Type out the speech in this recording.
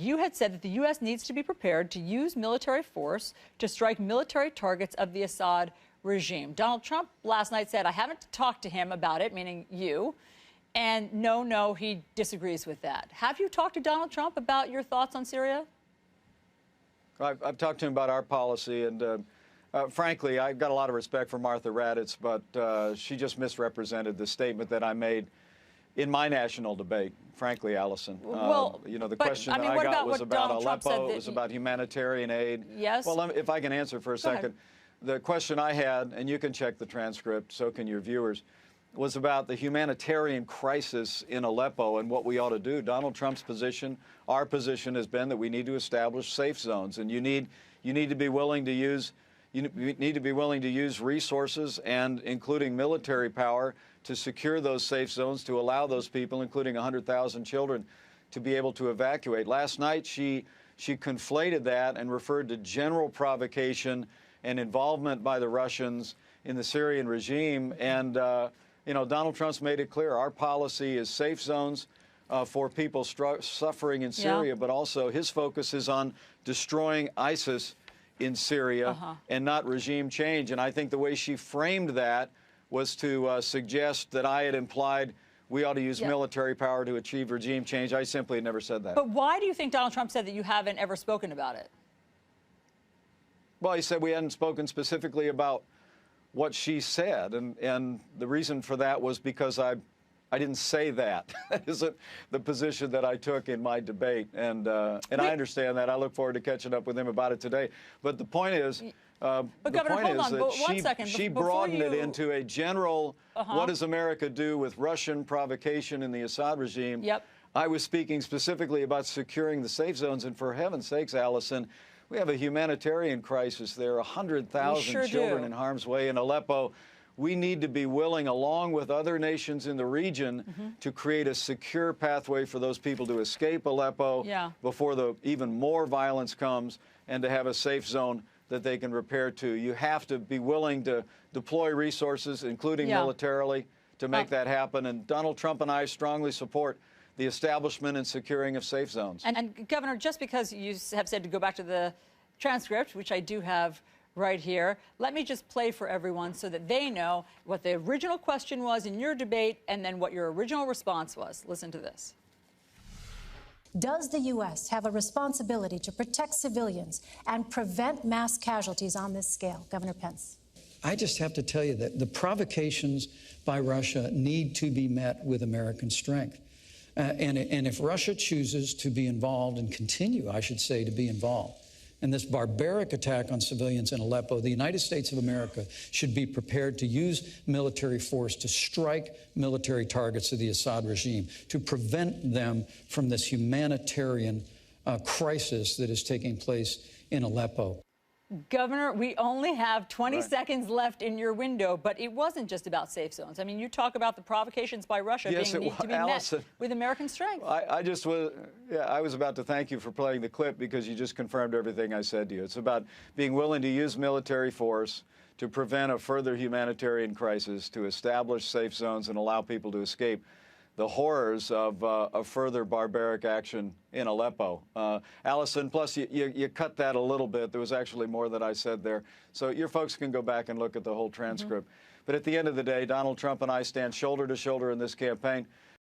you had said that the U.S. needs to be prepared to use military force to strike military targets of the Assad regime. Donald Trump last night said, I haven't talked to him about it, meaning you. And no, he disagrees with that. Have you talked to Donald Trump about your thoughts on Syria? I've talked to him about our policy, and frankly, I've got a lot of respect for Martha Raddatz, but she just misrepresented the statement that I made in my national debate, frankly, Allison. Well, you know, the question that I got was about Aleppo, it was about humanitarian aid. Yes. Well, if I can answer for a second. The question I had, and you can check the transcript, so can your viewers, was about the humanitarian crisis in Aleppo and what we ought to do. Donald Trump's position, our position has been that we need to establish safe zones, and you need to be willing to use resources, and including military power, to secure those safe zones, to allow those people, including 100,000 children, to be able to evacuate. Last night, she conflated that and referred to general provocation and involvement by the Russians in the Syrian regime. And you know, Donald Trump's made it clear our policy is safe zones for people suffering in Syria, but also his focus is on destroying ISIS in Syria and not regime change. And I think the way she framed that was to suggest that I had implied we ought to use military power to achieve regime change. I simply never said that. But why do you think Donald Trump said that you haven't ever spoken about it? Well, he said we hadn't spoken specifically about what she said, and the reason for that was because I didn't say that. That isn't the position that I took in my debate, and I understand that. I look forward to catching up with him about it today. But the point is, she broadened it into a general, what does America do with Russian provocation in the Assad regime? I was speaking specifically about securing the safe zones, and for heaven's sakes, Allison, we have a humanitarian crisis there, 100,000 children in harm's way in Aleppo. We need to be willing, along with other nations in the region, to create a secure pathway for those people to escape Aleppo before even more violence comes, and to have a safe zone that they can repair to. You have to be willing to deploy resources, including militarily, to make that happen. And Donald Trump and I strongly support the establishment and securing of safe zones. And Governor, just because you have said to go back to the transcript, which I do have right here, let me just play for everyone so that they know what the original question was in your debate and then what your original response was. Listen to this. Does the U.S. have a responsibility to protect civilians and prevent mass casualties on this scale? Governor Pence. I just have to tell you that the provocations by Russia need to be met with American strength. And if Russia chooses to be involved and continue, I should say, to be involved in this barbaric attack on civilians in Aleppo, the United States of America should be prepared to use military force to strike military targets of the Assad regime, to prevent them from this humanitarian crisis that is taking place in Aleppo. Governor, we only have 20 seconds left in your window, but it wasn't just about safe zones. I mean, you talk about the provocations by Russia need to be met with American strength. I was about to thank you for playing the clip because you just confirmed everything I said to you. It's about being willing to use military force to prevent a further humanitarian crisis, to establish safe zones and allow people to escape the horrors of further barbaric action in Aleppo. Allison, plus you cut that a little bit. There was actually more that I said there. So your folks can go back and look at the whole transcript. But at the end of the day, Donald Trump and I stand shoulder to shoulder in this campaign.